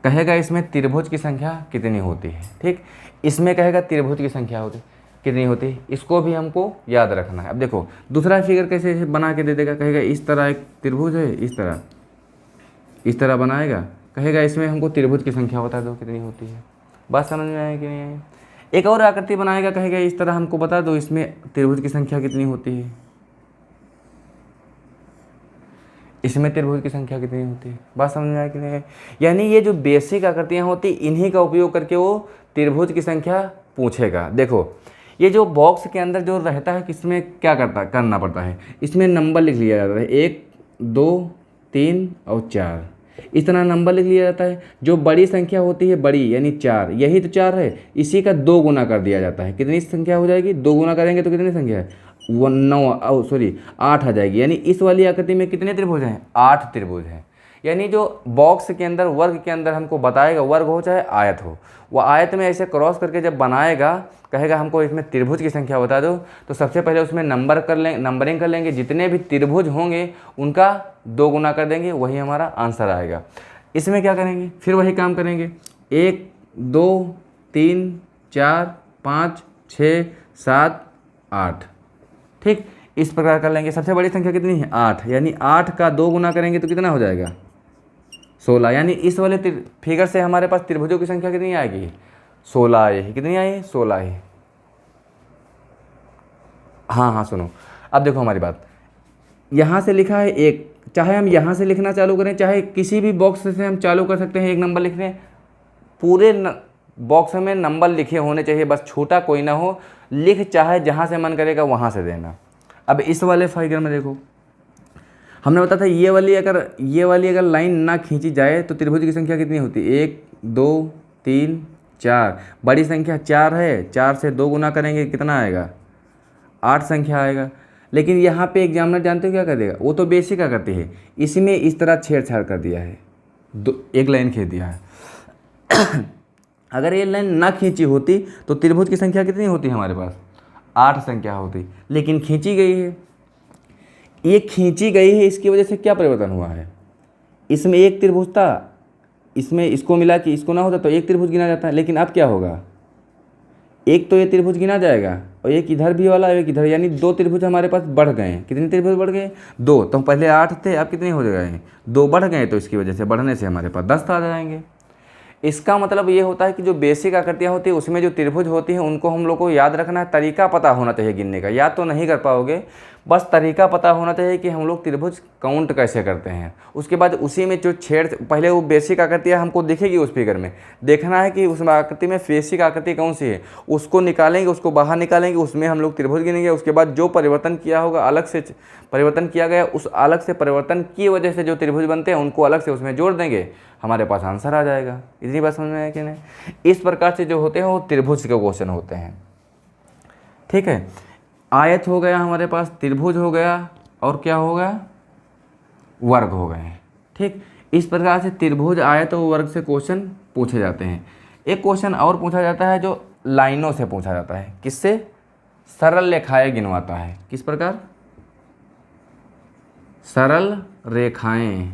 कहेगा इसमें त्रिभुज की संख्या कितनी होती है। ठीक, इसमें कहेगा त्रिभुज की संख्या होती कितनी होती है, इसको भी हमको याद रखना है। अब देखो दूसरा फिगर कैसे बना के दे देगा, कहेगा इस तरह एक त्रिभुज है, इस तरह बनाएगा, कहेगा इसमें हमको त्रिभुज की संख्या बता दो कितनी होती है। बात समझ में आए कि नहीं आए। एक और आकृति बनाएगा, कहेगा इस तरह हमको बता दो इसमें त्रिभुज की संख्या कितनी होती है, इसमें त्रिभुज की संख्या कितनी होती है। बात समझ में आए कि नहीं। यानी ये जो बेसिक आकृतियाँ होती इन्हीं का उपयोग करके वो त्रिभुज की संख्या पूछेगा। देखो ये जो बॉक्स के अंदर जो रहता है, किसमें क्या करना पड़ता है, इसमें नंबर लिख लिया जाता है, 1 2 3 और 4, इस तरह नंबर लिख लिया जाता है। जो बड़ी संख्या होती है, बड़ी यानी 4, यही तो 4 है, इसी का 2 गुना कर दिया जाता है। कितनी संख्या हो जाएगी, 2 गुना करेंगे तो कितनी संख्या है, 8 आ जाएगी। यानी इस वाली आकृति में कितने त्रिभुज हैं, 8 त्रिभुज हैं। यानी जो बॉक्स के अंदर, वर्ग के अंदर हमको बताएगा, वर्ग हो चाहे आयत हो, वह आयत में ऐसे क्रॉस करके जब बनाएगा, कहेगा हमको इसमें त्रिभुज की संख्या बता दो, तो सबसे पहले उसमें नंबरिंग कर लेंगे, जितने भी त्रिभुज होंगे उनका 2 गुना कर देंगे, वही हमारा आंसर आएगा। इसमें क्या करेंगे, फिर वही काम करेंगे, 1 2 3 4 5 6 7 8। ठीक, इस प्रकार कर लेंगे। सबसे बड़ी संख्या कितनी है, 8, यानी 8 का 2 गुना करेंगे तो कितना हो जाएगा, 16। यानी इस वाले फिगर से हमारे पास त्रिभुजों की संख्या कितनी आएगी, 16 आई। कितनी आई, 16 आई। हाँ सुनो, अब देखो हमारी बात, यहाँ से लिखा है 1, चाहे हम यहाँ से लिखना चालू करें, चाहे किसी भी बॉक्स से हम चालू कर सकते हैं 1 नंबर लिखने। पूरे बॉक्स में नंबर लिखे होने चाहिए, बस छोटा कोई ना हो, लिख चाहे जहाँ से मन करेगा वहाँ से देना। अब इस वाले फिगर में देखो, हमने बताया था ये वाली अगर लाइन ना खींची जाए तो त्रिभुज की संख्या कितनी होती है, 1 2 3 4, बड़ी संख्या 4 है, 4 से 2 गुना करेंगे कितना आएगा, 8 संख्या आएगा। लेकिन यहाँ पे एग्जामिनर जानते हो क्या कर देगा, वो तो बेसिक का करते हैं, इसमें इस तरह छेड़छाड़ कर दिया है, एक लाइन खींच दिया है। अगर ये लाइन ना खींची होती तो त्रिभुज की संख्या कितनी होती है हमारे पास, 8 संख्या होती, लेकिन खींची गई है। ये खींची गई है, इसकी वजह से क्या परिवर्तन हुआ है, इसमें एक त्रिभुज था, इसमें इसको मिला कि इसको ना होता तो एक त्रिभुज गिना जाता है, लेकिन अब क्या होगा, एक तो ये त्रिभुज गिना जाएगा और एक इधर भी वाला, एक इधर, यानी 2 त्रिभुज हमारे पास बढ़ गए हैं। कितने त्रिभुज बढ़ गए, 2। तो पहले 8 थे, अब कितने हो गए हैं, 2 बढ़ गए, तो इसकी वजह से बढ़ने से हमारे पास 10 आ जाएंगे। इसका मतलब ये होता है कि जो बेसिक आकृतियाँ होती है उसमें जो त्रिभुज होती हैं उनको हम लोग को याद रखना है, तरीका पता होना चाहिए गिनने का। याद तो नहीं कर पाओगे, बस तरीका पता होना चाहिए कि हम लोग त्रिभुज काउंट कैसे करते हैं। उसके बाद उसी में जो पहले वो बेसिक आकृतियाँ हमको दिखेगी उस फिगर में, देखना है कि उस आकृति में बेसिक आकृति कौन सी है, उसको निकालेंगे, उसको बाहर निकालेंगे, उसमें हम लोग त्रिभुज गिनेंगे। उसके बाद जो परिवर्तन किया होगा, अलग से परिवर्तन किया गया, उस अलग से परिवर्तन की वजह से जो त्रिभुज बनते हैं उनको अलग से उसमें जोड़ देंगे, हमारे पास आंसर आ जाएगा। इतनी बात समझ में आया कि नहीं। इस प्रकार से जो होते हैं वो त्रिभुज के क्वेश्चन होते हैं। ठीक है, आयत हो गया हमारे पास, त्रिभुज हो गया, और क्या हो गया, वर्ग हो गए। ठीक, इस प्रकार से त्रिभुज, आयत और वर्ग से क्वेश्चन पूछे जाते हैं। एक क्वेश्चन और पूछा जाता है जो लाइनों से पूछा जाता है, किससे, सरल रेखाएं गिनवाता है। किस प्रकार, सरल रेखाएं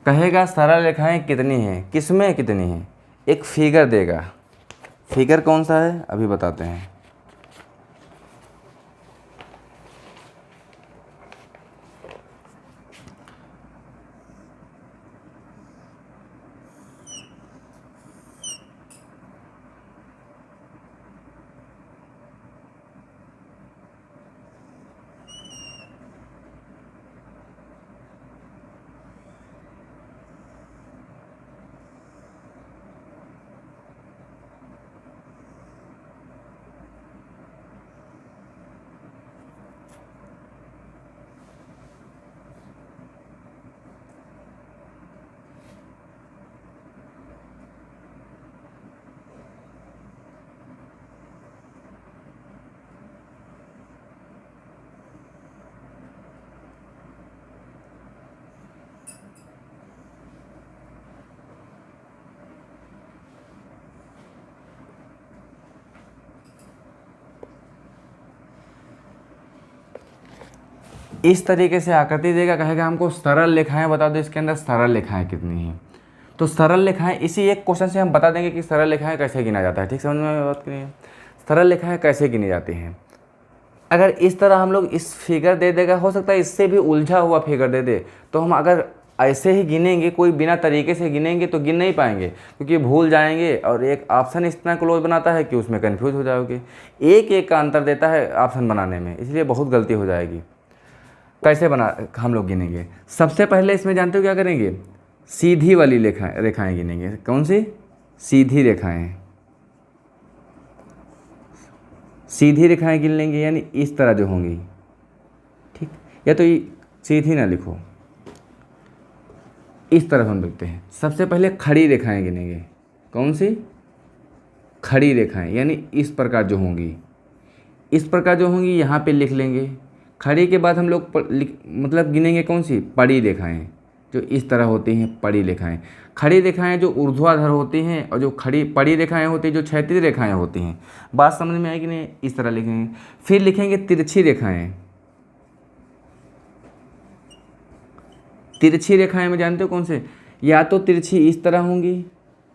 कहेगा सरल रेखाएं कितनी हैं, किसमें कितनी हैं, एक फिगर देगा। फिगर कौन सा है अभी बताते हैं। इस तरीके से आकृति देगा, कहेगा हमको सरल रेखाएं बता दो, इसके अंदर सरल रेखाएं कितनी हैं। तो सरल रेखाएं इसी एक क्वेश्चन से हम बता देंगे कि सरल रेखाएं कैसे गिना जाता है। ठीक समझ में बात करिए, सरल रेखाएं कैसे गिनी जाती हैं। अगर इस तरह हम लोग इस फिगर दे देगा, हो सकता है इससे भी उलझा हुआ फिगर दे दे, तो हम अगर ऐसे ही गिनेंगे, कोई बिना तरीके से गिनेंगे तो गिन नहीं पाएंगे, क्योंकि भूल जाएंगे। और एक ऑप्शन इतना क्लोज बनाता है कि उसमें कन्फ्यूज हो जाओगे। एक एक का अंतर देता है ऑप्शन बनाने में, इसलिए बहुत गलती हो जाएगी। कैसे बना हम लोग गिनेंगे, सबसे पहले इसमें जानते हो क्या करेंगे, सीधी वाली रेखाएं गिनेंगे। कौन सी? सीधी रेखाएं। सीधी रेखाएं गिन लेंगे, यानी इस तरह जो होंगी, ठीक। या तो सीधी ना लिखो, इस तरह हम लिखते हैं। सबसे पहले खड़ी रेखाएं गिनेंगे। कौन सी? खड़ी रेखाएं, यानी इस प्रकार जो होंगी, इस प्रकार जो होंगी यहाँ पे लिख लेंगे। खड़ी के बाद हम लोग मतलब गिनेंगे कौन सी? पड़ी रेखाएं, जो इस तरह होती हैं, पड़ी रेखाएं। खड़ी रेखाएं जो ऊर्ध्वाधर होती हैं, और जो पड़ी रेखाएं होती हैं जो क्षैतिज रेखाएं होती हैं। बात समझ में आएगी नहीं? इस तरह लिखेंगे। फिर लिखेंगे तिरछी रेखाएं। तिरछी रेखाएं में जानते हो कौन से? या तो तिरछी इस तरह होंगी,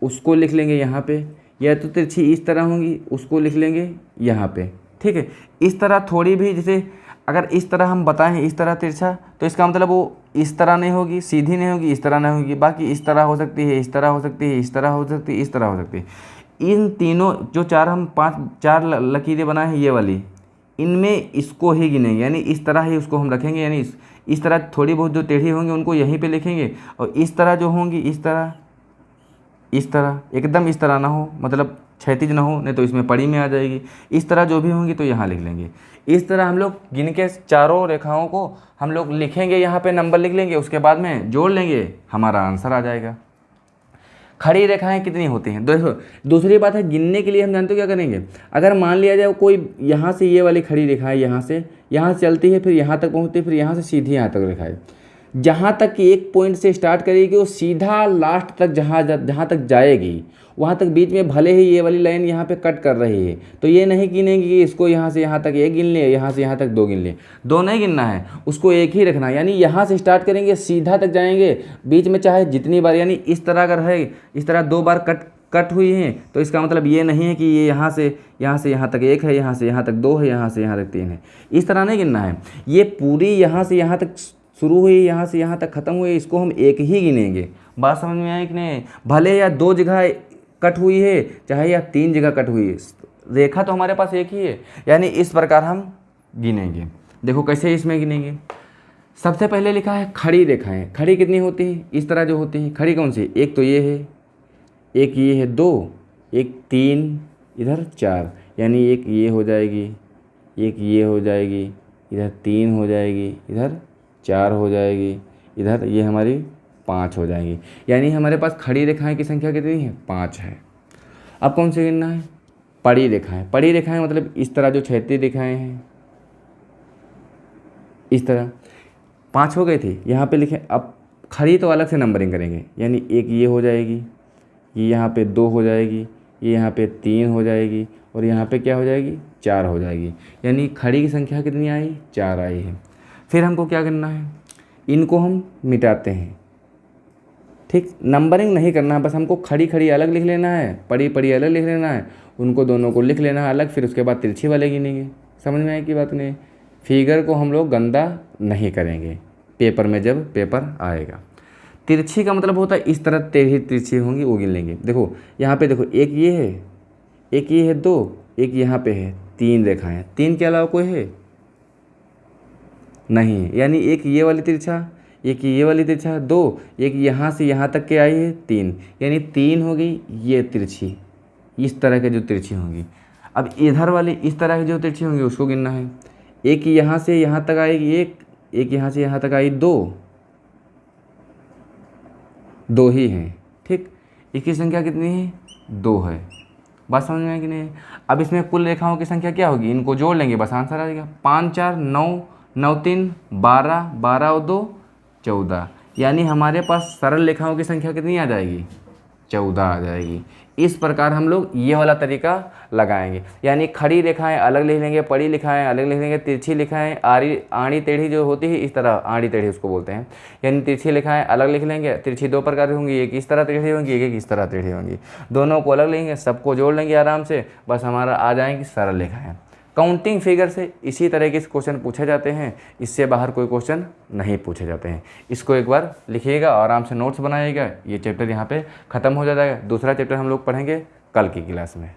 उसको लिख लेंगे यहाँ पे, या तो तिरछी इस तरह होंगी, उसको लिख लेंगे यहाँ पे। ठीक है, इस तरह थोड़ी भी, जैसे अगर इस तरह हम बताएं इस तरह तिरछा, तो इसका मतलब वो इस तरह नहीं होगी, सीधी नहीं होगी, इस तरह नहीं होगी। बाकी इस तरह हो सकती है, इस तरह हो सकती है, इस तरह हो सकती है, इस तरह हो सकती है। इन तीनों जो चार लकीरें बनाए हैं ये वाली, इनमें इसको ही गिनेंगे, यानी इस तरह ही उसको हम रखेंगे। यानी इस तरह थोड़ी बहुत जो टेढ़ी होंगी उनको यहीं पे लिखेंगे, और इस तरह जो होंगी इस तरह एकदम इस तरह ना हो, मतलब क्षैतिज ना हो, नहीं तो इसमें पड़ी में आ जाएगी। इस तरह जो भी होंगी तो यहाँ लिख लेंगे। इस तरह हम लोग गिन के चारों रेखाओं को हम लोग लिखेंगे, यहाँ पे नंबर लिख लेंगे, उसके बाद में जोड़ लेंगे, हमारा आंसर आ जाएगा। खड़ी रेखाएं कितनी होती हैं? देखो, दूसरी बात है, गिनने के लिए हम जानते हो क्या करेंगे। अगर मान लिया जाए कोई यहाँ से ये वाली खड़ी रेखा है, यहाँ से चलती है, फिर यहाँ तक पहुँचती है, फिर यहाँ से सीधी यहाँ तक रेखा है, जहाँ तक कि एक पॉइंट से स्टार्ट करेगी वो सीधा लास्ट तक जहाँ तक जाएगी, वहाँ तक बीच में भले ही ये वाली लाइन यहाँ पे कट कर रही है, तो ये नहीं गिनेंगे कि इसको यहाँ से यहाँ तक एक गिन ले, यहाँ से यहाँ तक दो गिन ले, दो नहीं गिनना है, उसको एक ही रखना है। यानी यहाँ से स्टार्ट करेंगे, सीधा तक जाएंगे, बीच में चाहे जितनी बार, यानी इस तरह अगर है, इस तरह 2 बार कट हुई हैं, तो इसका मतलब ये नहीं है कि ये यहाँ से यहाँ तक 1 है, यहाँ से यहाँ तक 2 है, यहाँ से यहाँ तक 3 है, इस तरह नहीं गिनना है। ये पूरी यहाँ से यहाँ तक शुरू हुई, यहाँ से यहाँ तक ख़त्म हुई, इसको हम एक ही गिनेंगे। बात समझ में आई कि नहीं? भले या 2 जगह कट हुई है, चाहे या 3 जगह कट हुई है, रेखा तो हमारे पास एक ही है, यानी इस प्रकार हम गिनेंगे। देखो कैसे इसमें गिनेंगे। सबसे पहले लिखा है खड़ी रेखाएं। खड़ी कितनी होती है? इस तरह जो होती है। खड़ी कौन सी? एक तो ये है, एक ये है 2, एक 3, इधर 4, यानी एक ये हो जाएगी, एक ये हो जाएगी, इधर 3 हो जाएगी, इधर 4 हो जाएगी, इधर ये हमारी 5 हो जाएंगी। यानी हमारे पास खड़ी रेखाएं की संख्या कितनी है? 5 है। अब कौन सी गिनना है? पड़ी रेखाएं। पड़ी रेखाएं मतलब इस तरह जो क्षैतिज रेखाएं हैं, इस तरह 5 हो गई थी, यहाँ पे लिखें। अब खड़ी तो अलग से नंबरिंग करेंगे, यानी एक ये हो जाएगी, ये यहाँ पे 2 हो जाएगी, ये यहाँ पे 3 हो जाएगी, और यहाँ पे क्या हो जाएगी? 4 हो जाएगी। यानी खड़ी की संख्या कितनी आई? 4 आई है। फिर हमको क्या करना है? इनको हम मिटाते हैं। ठीक, नंबरिंग नहीं करना है, बस हमको खड़ी खड़ी अलग लिख लेना है, पड़ी पड़ी अलग लिख लेना है, उनको दोनों को लिख लेना है अलग, फिर उसके बाद तिरछी वाले गिनेंगे। समझ में आए कि बात नहीं? फिगर को हम लोग गंदा नहीं करेंगे पेपर में, जब पेपर आएगा। तिरछी का मतलब होता है इस तरह टेढ़ी तिरछी होंगी वो गिन लेंगे। देखो यहाँ पे देखो, एक ये है, एक ये है, दो, एक यहाँ पे है, 3 रेखाएं। 3 के अलावा कोई है नहीं है, यानी एक ये वाली तिरछा, एक ये वाली तिरछा 2, एक यहाँ से यहाँ तक के आई है 3, यानी 3 हो गई ये तिरछी। इस तरह के जो तिरछी होंगी, अब इधर वाली इस तरह की जो तिरछी होंगी उसको गिनना है। एक यहाँ से यहाँ तक आएगी एक यहाँ से यहाँ तक आई 2, 2 ही हैं। ठीक, इसकी संख्या कितनी है? 2 है। बात समझ में आए कि नहीं? अब इसमें कुल रेखाओं की संख्या क्या होगी, इनको जोड़ लेंगे बस आंसर आ जाएगा। 5 4 9, 9 3 12, 12 और 2 14, यानी हमारे पास सरल रेखाओं की संख्या कितनी आ जाएगी? 14 आ जाएगी। इस प्रकार हम लोग ये वाला तरीका लगाएंगे, यानी खड़ी रेखाएं अलग लिख लेंगे, पड़ी रेखाएं अलग लिख लेंगे, तिरछी रेखाएं आड़ी टेढ़ी जो होती है इस तरह, आड़ी टेढ़ी उसको बोलते हैं, यानी तिरछी रेखाएं अलग लिख लेंगे। तिरछी 2 प्रकार की होंगी, एक इस तरह टेढ़ी होंगी, एक इस तरह टेढ़ी होंगी, दोनों को अलग लेंगे, सबको जोड़ लेंगे आराम से, बस हमारा आ जाएंगी सरल रेखाएं। काउंटिंग फिगर से इसी तरह के क्वेश्चन पूछे जाते हैं, इससे बाहर कोई क्वेश्चन नहीं पूछे जाते हैं। इसको एक बार लिखिएगा, आराम से नोट्स बनाइएगा। ये चैप्टर यहाँ पे ख़त्म हो जाएगा। दूसरा चैप्टर हम लोग पढ़ेंगे कल की क्लास में।